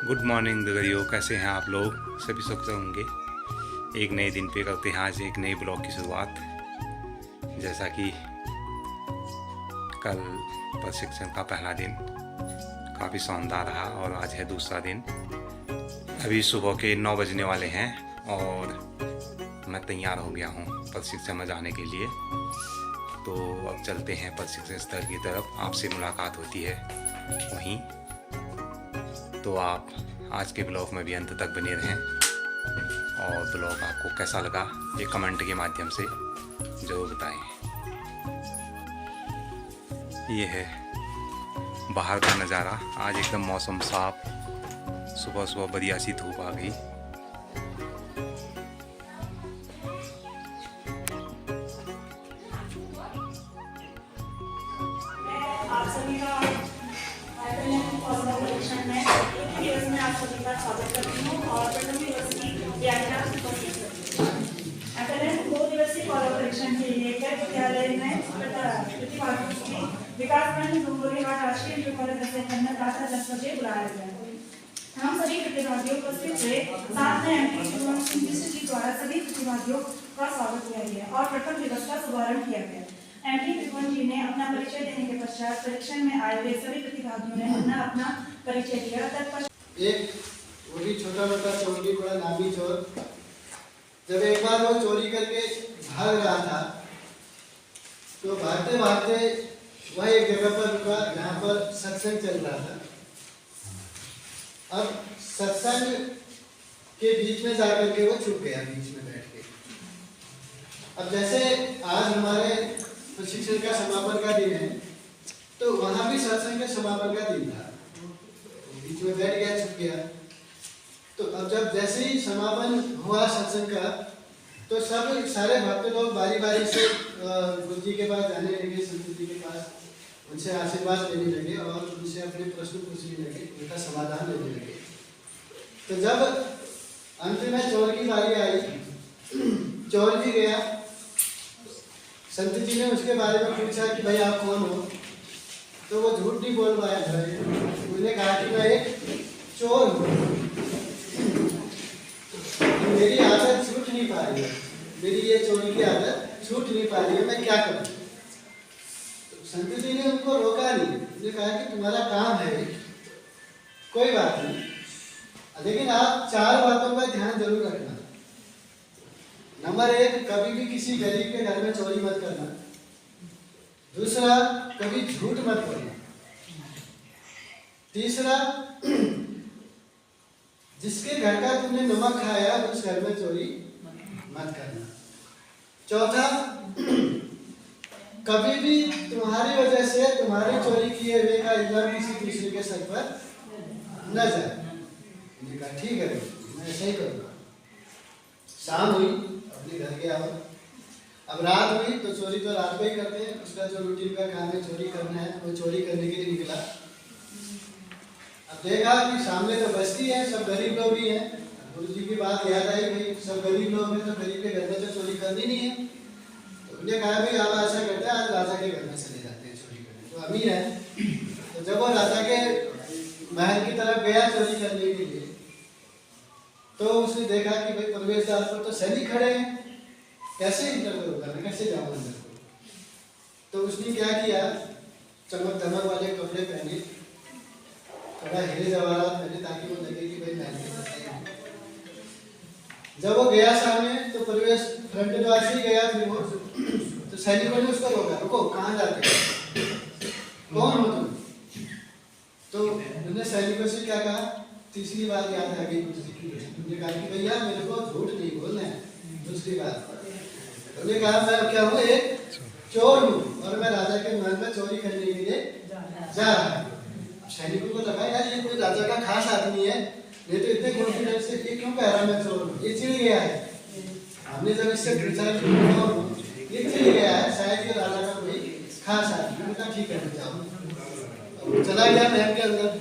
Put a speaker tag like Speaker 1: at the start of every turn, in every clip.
Speaker 1: Good morning दगड़ियों, कैसे हैं आप लोग? सभी सुख से होंगे। एक नए दिन पे करते हैं आज एक नए ब्लॉग की शुरुआत। जैसा कि कल प्रशिक्षण का पहला दिन काफ़ी शानदार रहा और आज है दूसरा दिन। अभी सुबह के 9 बजने वाले हैं और मैं तैयार हो गया हूँ प्रशिक्षण में जाने के लिए। तो अब चलते हैं प्रशिक्षण स्थल की तरफ, आपसे मुलाकात होती है वहीं। तो आप आज के ब्लॉग में भी अंत तक बने रहें और ब्लॉग आपको कैसा लगा ये कमेंट के माध्यम से ज़रूर बताएं। ये है बाहर का नज़ारा। आज एकदम मौसम साफ, सुबह सुबह बढ़िया सी धूप आ गई।
Speaker 2: आप सभी का परीक्षण में एक दिवस में आप सभी का स्वागत करती हूँ और प्रथम दिवस की व्याख्यान अटेंडेंस 2 दिवसीय फॉलो परीक्षण के लिए विद्यालय में प्रतिभागियों की विकासखंड डूंगरीघाट राष्ट्रीय विद्यालय से करना प्रातः 10 बजे बुलाया गया। हम सभी प्रतिभागियों उपस्थित हुए। साथ में एमपी जी द्वारा सभी प्रतिभागियों का स्वागत किया गया और प्रथम दिवस का शुभारंभ किया गया। एमपी त्रिभुवन जी ने अपना परिचय देने के पश्चात परीक्षण में आए हुए सभी प्रतिभागियों ने अपना परिचय दिया। तत्पश्चात
Speaker 3: एक वो भी छोटा मोटा चोर भी बड़ा नामी चोर, जब एक बार वो चोरी करके भाग रहा था तो भागते भागते वह एक जगह पर रुका जहाँ पर सत्संग चल रहा था। अब सत्संग के बीच में जाकर के वो छुप गया, बीच में बैठ के। अब जैसे आज हमारे प्रशिक्षण का समापन का दिन है तो वहां भी सत्संग के समापन का दिन था, बीच में बैठ गया, छुप गया। तो अब जब जैसे ही समापन हुआ सत्संग का तो सब सारे भक्त लोग बारी बारी से गुरु जी के पास जाने लगे, संत जी के पास, उनसे आशीर्वाद लेने लगे और उनसे अपने प्रश्न पूछने लगे, उनका समाधान लेने लगे। तो जब अंत में चोर की बारी आई, चोर भी गया। संत जी ने उसके बारे में पूछा कि भाई आप कौन हो? तो वो झूठ नहीं बोल पाया। उसने कहा कि मैं एक चोर हूँ, मेरी आदत छूट नहीं पा रही है, मेरी ये चोरी की आदत छूट नहीं पा रही है, मैं क्या करूँ? तो संत जी ने उनको रोका नहीं, उन्होंने कहा कि तुम्हारा काम है, कोई बात नहीं, लेकिन आप 4 बातों पर ध्यान जरूर रखना। नंबर 1, कभी भी किसी गरीब के घर में चोरी मत करना। दूसरा, कभी झूठ मत बोलना। तीसरा, जिसके घर का तुमने नमक खाया उस घर में चोरी मत करना। चौथा, कभी भी तुम्हारी वजह से तुम्हारी चोरी किए हुए का इल्जाम किसी दूसरे के सर पर न जाए। मैंने कहा ठीक है, मैं ऐसा ही करूँगा। शाम हुई, अपने घर गया हो। अब रात हुई तो चोरी तो रात को ही करते हैं, उसका जो रूटीन का काम है चोरी करना है, वो चोरी करने के लिए निकला। अब देखा कि सामने तो बस्ती है, सब गरीब लोग ही हैं। गुरु जी की बात याद आई, भाई सब गरीब लोग हैं तो गरीब के घर में तो चोरी करनी नहीं है। तो उन्होंने कहा भाई आप ऐसा करते हैं, आज राजा के घर में चले जाते हैं चोरी करने, तो अमीर है। तो जब वो राजा के महल की तरफ गया चोरी करने के लिए तो उसने देखा कि भाई प्रवेश द्वार पर तो सैनिक खड़े हैं, कैसे इंटर करूँगा मैं, कैसे जाऊँ अंदर को? तो उसने क्या किया, चमक धमक वाले कपड़े पहने, थोड़ा हीरे जवाहरात पहने ताकि वो लगे कि भाई महल के सच्चाई है। जब वो गया सामने तो प्रवेश फ्रंट द्वार से ही गया, फिर वो तो सैनिकों ने उसको रोका, रुको कहाँ जाते हो, कौन हो तुम? तो उन्होंने सैनिकों से क्या कहा, तीसरी बात याद आ गई, उन्होंने कहा कि भैया मेरे को झूठ नहीं बोलना है। दूसरी बात उन्होंने कहा मैं क्या हूँ, एक चोर हूँ और मैं राजा के महल में चोरी करने के लिए जा रहा हूँ। सैनिकों को लगा यार ये कोई राजा का खास आदमी है, नहीं तो इतने कॉन्फिडेंस से ये क्यों कह रहा मैं चोर हूँ, ये चिढ़ गया है। हमने जब इससे पूछा ये चिढ़ गया है, शायद ये राजा का कोई खास आदमी। मैंने कहा ठीक है जाओ। चला गया महल के अंदर।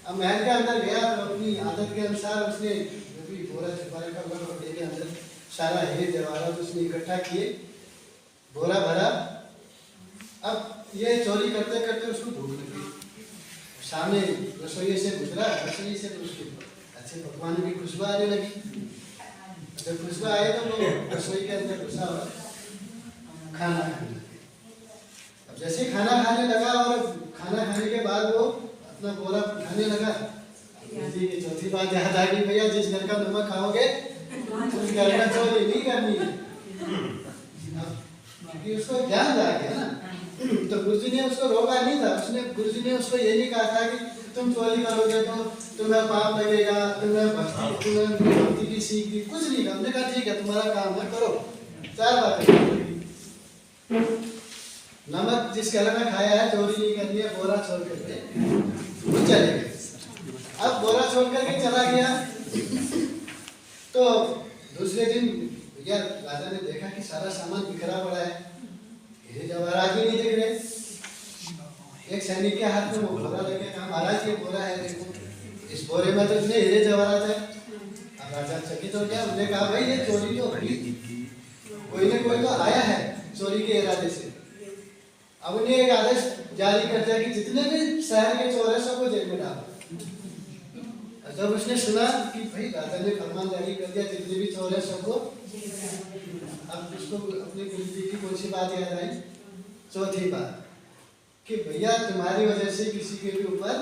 Speaker 3: अब महल के अंदर गया तो अपनी आदत के अनुसार उसने जो भी बोरा छुपा रखा हुआ कपड़े के अंदर सारा हीरे जवाहरात उसने इकट्ठा किए, बोरा भरा। अब ये चोरी करते करते उसको भूख लगी, सामने रसोई से गुजरा, रसोई से तो उसके अच्छे पकवान की खुशबू आने लगी। जब खुशबू आए तो वो रसोई के अंदर घुसा और खाना खाने लगे। अब जैसे खाना खाने लगा और खाना खाने के बाद वो अपना बोरा उठाने लगा, जी की चौथी बात याद आ गई, भैया जिस घर का नमक खाओगे उस घर में चोरी नहीं करनी है। क्योंकि उसको ज्ञान आ गया ना, तो गुरुजी ने उसको रोका नहीं था। उसने गुरुजी ने उसको ये नहीं कहा था कि तुम चोरी करोगे तो तुम्हें पाप लगेगा, तुम्हें भक्ति की सीख दी, कुछ नहीं कहा। हमने कहा ठीक है तुम्हारा काम है करो। 4 बातें, नमक जिस घर में खाया है चोरी नहीं करनी है, बोरा छोड़ करके वो चले गए। अब बोरा छोड़ करके चला गया तो दूसरे दिन भैया राजा ने देखा कि सारा सामान बिखरा पड़ा है, हीरे जवाहरात भी नहीं दिख रहे। एक सैनिक के हाथ में वो बोरा लेके कहा महाराज ये बोरा है देखो, इस बोरे में तो इतने हीरे जवाहरात है। अब राजा चकित हो गया, उन्होंने कहा भाई ये चोरी तो हुई, कोई न कोई तो आया है चोरी के इरादे से। अब उन्हें एक आदेश जारी कर दिया कि जितने भी शहर के चोर है सबको जेल में डालो। जब उसने सुना कि भाई राजा ने फरमान जारी कर दिया जितने भी चोर है सबको, अब उसको अपने गुरुजी की कौन सी बात याद आई? चौथी बात कि भैया तुम्हारी वजह से किसी के भी ऊपर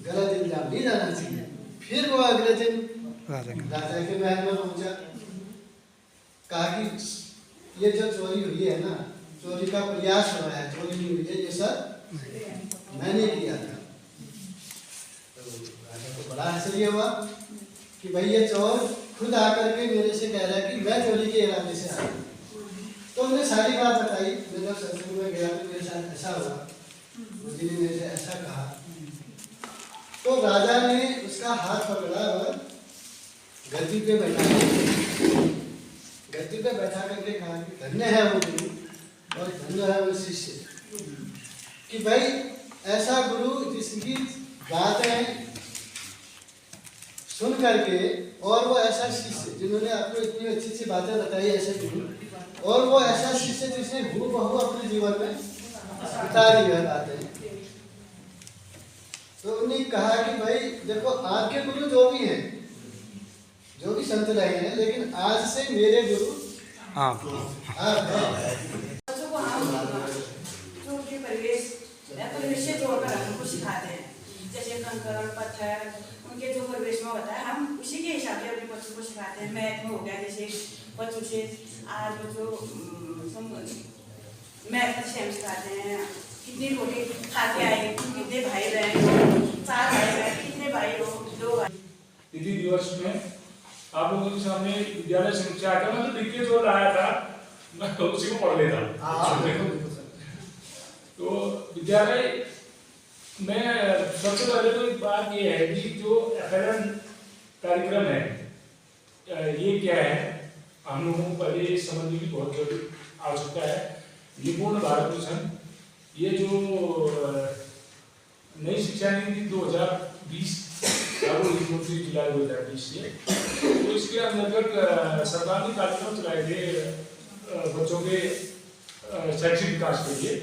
Speaker 3: गलत इल्जाम नहीं जाना चाहिए। फिर वो अगले दिन राजा के महल में पहुंचा, कहा कि ये जो चोरी हुई है ना, चोरी का प्रयास हुआ है, चोरी नहीं हुई है, ये सब मैंने किया था। तो राजा को बड़ा आश्चर्य हुआ कि भाई ये चोर खुद आकर के मेरे से कह रहा है कि मैं चोरी के इरादे से आया। तो उन्हें सारी बात बताई, मैं जब सत्संग में गया तो मेरे साथ ऐसा हुआ, गुरुजी ने मेरे से ऐसा कहा। तो राजा ने उसका हाथ पकड़ा और गद्दी पे बैठा करके कहा कि धन्य है वो गुरु और धन्य है वो शिष्य, कि भाई ऐसा गुरु जिसकी बातें सुन करके, और वो ऐसा शिष्य जिन्होंने आपको इतनी अच्छी अच्छी बातें बताई, ऐसे गुरु, और वो ऐसा शिष्य जिसने हूबहू अपने जीवन में उतारी है बातें। तो उन्होंने कहा कि भाई देखो आपके गुरु जो भी हैं, जो भी संत रहे हैं, लेकिन आज से मेरे गुरु आप हैं।
Speaker 2: बच्चों को हम जो उनके परिवेश से जोड़कर हम उनको सिखाते हैं, जैसे कंकड़ पत्थर उनके जो परिवेश में होता है हम उसी के हिसाब से अपने बच्चों को सिखाते हैं। मैथ में हो गया, जैसे बच्चों से आज जो मैथ से हम सिखाते हैं कितनी रोटी खा के आए, कितने भाई बहन, 4 भाई बहन, कितने भाई हो, 2 भाई।
Speaker 4: तिथि दिवस में आप लोगों के सामने विद्यालय समीक्षा का मैं तो लिख के जो लाया था मैं उसी को पढ़ लेता। तो विद्यालय में सबसे पहले तो एक बात ये है कि जो FLN कार्यक्रम है ये क्या है, हम लोगों को पहले ये समझने की बहुत जरूरी आवश्यकता है। निपुण भारत मिशन ये जो नई शिक्षा नीति 2020 लागू मुख्यमंत्री जुलाई 2020 से, तो इसके अंतर्गत सरकार ने कार्यक्रम चलाए थे बच्चों के शैक्षिक विकास के लिए।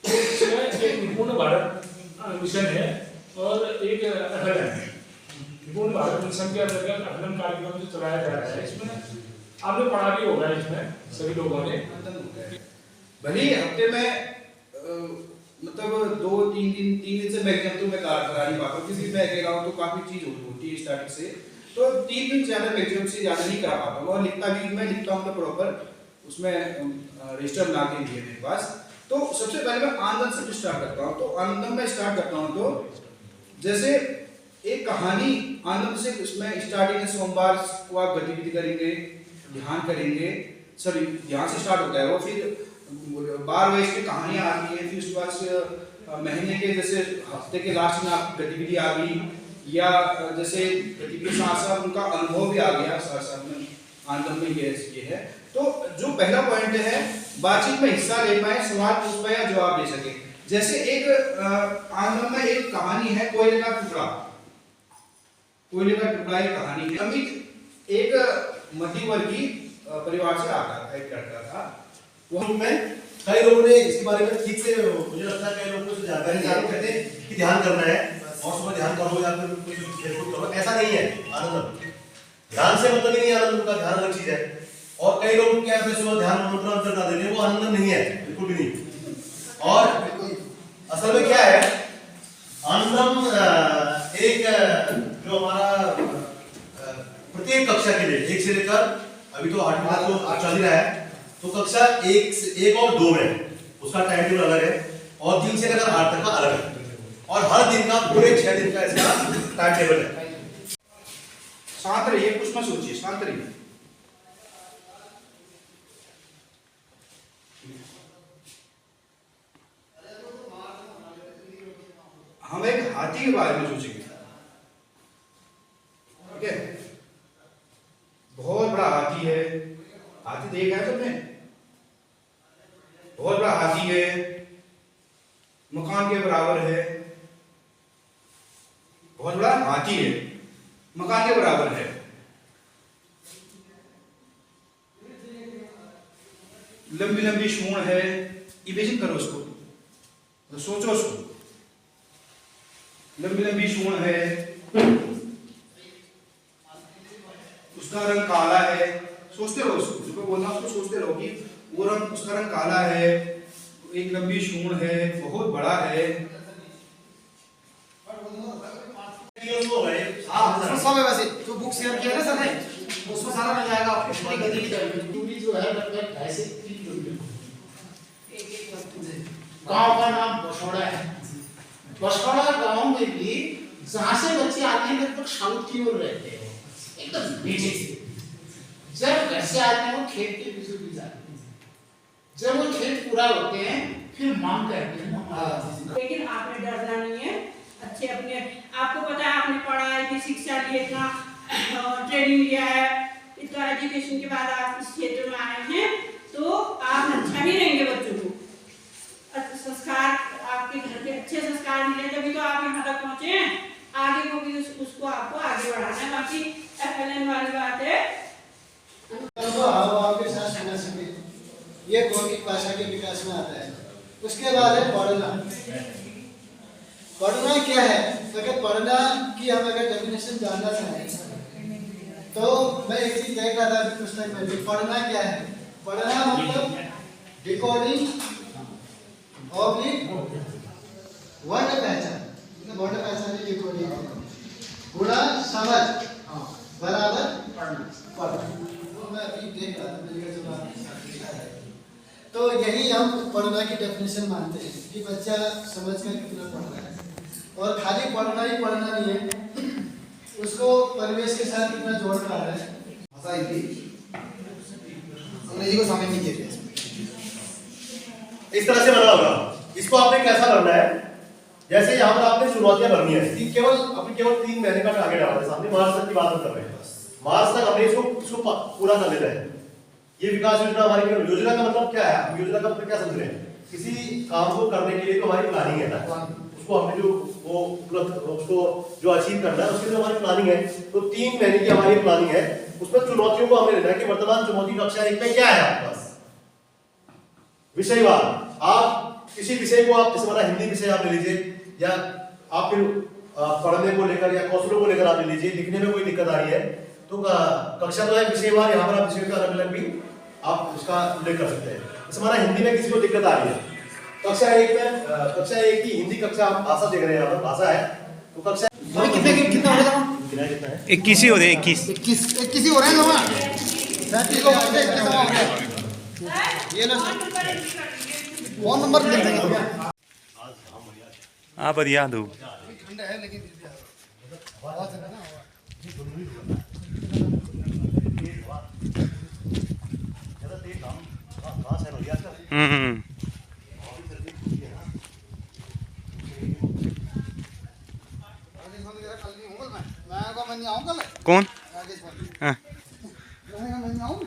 Speaker 4: तो इसमें एक निपुण भारत मिशन है और एक FLN है। निपुण भारत मिशन के अंतर्गत FLN कार्यक्रम जो चलाया जा रहा है, इसमें आपने पढ़ा भी होगा, इसमें सभी लोगों ने
Speaker 5: भले हफ्ते में मतलब 2-3 दिन से मैक्सिमम तो मैं करा नहीं पाता हूँ, क्योंकि मैं अकेला हूँ तो काफी चीज होती है स्टार्टिंग से, तो 3 दिन ज्यादा मैक्सिमम से ज्यादा नहीं करा पाता हूँ। और मैं लिखता हूँ तो प्रॉपर उसमें रजिस्टर बना के दिए मेरे पास। तो सबसे पहले मैं आनंद से स्टार्ट करता हूँ। तो आनंद में स्टार्ट करता हूँ तो जैसे एक कहानी आनंद से, उसमें स्टार्टिंग है सोमवार को आप गतिविधि करेंगे, ध्यान करेंगे, सॉरी ध्यान से स्टार्ट होता है वो, फिर 12 वयस की कहानियां आती है, फिर उसके बाद महीने के जैसे हफ्ते के लास्ट में आपकी गतिविधि आ गई, या जैसे गतिविधि साथ साथ उनका अनुभव भी आ गया साथ साथ में आनंद में ये है। तो जो पहला पॉइंट है बातचीत में हिस्सा ले पाए, सवाल पूछ पाए या जवाब दे सके। जैसे एक आनंद में एक कहानी है कोयले का टुकड़ा, कोयले का टुकड़ा एक कहानी है। अमित एक मध्यवर्गीय परिवार से आता था, एक लड़का था।
Speaker 6: वो में कई लोगों ने इसके बारे में ठीक से, मुझे लगता है कई लोगों को जानकारी कहते हैं कि ध्यान करना है, और सुबह ध्यान करो या फिर कुछ खेलकूद करो, ऐसा नहीं है। आनंद ध्यान से मतलब नहीं है, आनंद का ध्यान अलग चीज है। और कई लोग क्या है सुबह ध्यान मंत्र अंतर कर देते हैं, वो आनंद नहीं है, बिल्कुल भी नहीं। और असल में क्या है, आनंदम एक जो हमारा प्रत्येक कक्षा के लिए 1 से लेकर अभी तो 8वीं क्लास तो चल ही रहा है, तो कक्षा 1 और 2 में उसका टाइम टेबल अलग है और 3 से लेकर 8 तक का अलग है। और हर दिन का पूरे 6 दिन का इसका टाइम टेबल है।
Speaker 5: शांत रहिए, कुछ मत सोचिए, शांत रहिए। हम एक हाथी के बारे में सोचेंगे, ठीक है? बहुत बड़ा हाथी है, हाथी देखा है तुमने? बहुत बड़ा हाथी है, मकान के बराबर है। बहुत बड़ा हाथी है, मकान के बराबर है। लंबी लंबी सूंड है, इमेजिन करो उसको, तो सोचो उसको। लंबी लंबी सूंड है, उसका रंग काला है। सोचते रहो उसको, जो बोलना उसको सोचते रहो कि वो रंग, उसका रंग काला है, एक लंबी सूंड है, बहुत बड़ा है।
Speaker 3: सब है वैसे जो बुक शेयर किया ना सर ने, उसमें सारा मिल जाएगा आपको। पूरी गति की तरह दूरी जो है लगभग 2.5 से 3 किलोमीटर। गांव का नाम बसौड़ा है। बसौड़ा गांव में भी जहाँ से बच्चे आते हैं लगभग साउथ की ओर रहते हैं, एकदम नीचे से। जब घर से आते हैं वो खेत के बीचों बीच आते हैं। जब वो खेत पूरा होते हैं फिर मांग करते हैं।
Speaker 2: लेकिन आपने डरना नहीं है, अच्छे अपने आपको पता है, आपने पढ़ा है कि शिक्षा लिए इतना ट्रेनिंग लिया है, इतना एजुकेशन के बाद आप इस क्षेत्र में आए हैं, तो आप अच्छा ही रहेंगे। बच्चों को संस्कार, आपके घर के अच्छे संस्कार मिले तभी तो आप यहाँ तक पहुँचे हैं। आगे को भी उसको आपको आगे बढ़ाना है। बाकी FLN वाली बात है,
Speaker 3: आपके साथ समझ सके, ये भौतिक भाषा के विकास में आता है। उसके बाद है पढ़ना। पढ़ना क्या है? अगर पढ़ना की हम अगर डेफिनेशन जानना चाहें तो मैं एक चीज देख रहा था अभी कुछ टाइम पहले। पढ़ना क्या है? पढ़ना मतलब डिकोडिंग ऑब्लिक वर्ड पहचान, मतलब वर्ड पहचान डिकोडिंग, गुणा समझ बराबर पढ़ना। मैं अभी देख रहा था मेरे जो तो यही हम पढ़ना की डेफिनेशन मानते हैं कि बच्चा समझ कर कितना पढ़ रहा है। और खाली पढ़ना ही पढ़ना नहीं है, उसको परिवेश के साथ कितना जोड़ रहा है।
Speaker 7: भाषा हिंदी अंग्रेजी को शामिल नहीं किया।
Speaker 6: इस तरह से बना होगा। इसको आपने कैसा करना है, जैसे यहाँ पर आपने चुनौतियां भरनी है। केवल 3 महीने का टारगेट डाला है सामने, मार्च तक की बात कर रहे हैं। मार्च तक हमने इसको पूरा कर लेना है। ये विकास योजना हमारी योजना का मतलब क्या है? योजना का मतलब क्या समझ रहे हैं? किसी काम को करने के लिए तो हमारी प्लानिंग है ना, उसको हमने जो वो उसको जो अचीव करना है उसके लिए हमारी प्लानिंग है। तो 3 महीने की हमारी प्लानिंग है। उसमें चुनौतियों को हमने लेना है कि वर्तमान चुनौती कक्षा 1 में क्या है आपके पास विषयवार। आप किसी विषय को, आप जैसे हमारा हिंदी विषय आप ले लीजिए, या आप फिर पढ़ने को लेकर या कौशलों को लेकर आप ले लीजिए। लिखने में कोई दिक्कत आ रही है तो कक्षा तो है विषयवार, यहाँ पर आप विषय का अलग अलग भी आप उसका उल्लेख कर सकते हैं। जैसे हमारा हिंदी में किसी को दिक्कत आ रही है, कक्षा 1 की हिंदी कक्षा आप भाषा देख रहे हैं, यहाँ पर भाषा है तो कक्षा
Speaker 7: कितना हो रहा है?
Speaker 1: 21 ही हो रहे, 21
Speaker 7: 21 ही हो रहे हैं जमा। 37 को 21 जमा हो गया। ये ना फोन नंबर लिख देंगे।
Speaker 1: हाँ बढ़िया दो
Speaker 7: ठंडा है लेकिन आवाज है ना।
Speaker 1: कौन?
Speaker 7: राजेश भाई
Speaker 1: हाँ
Speaker 7: मैं नहीं आऊँ।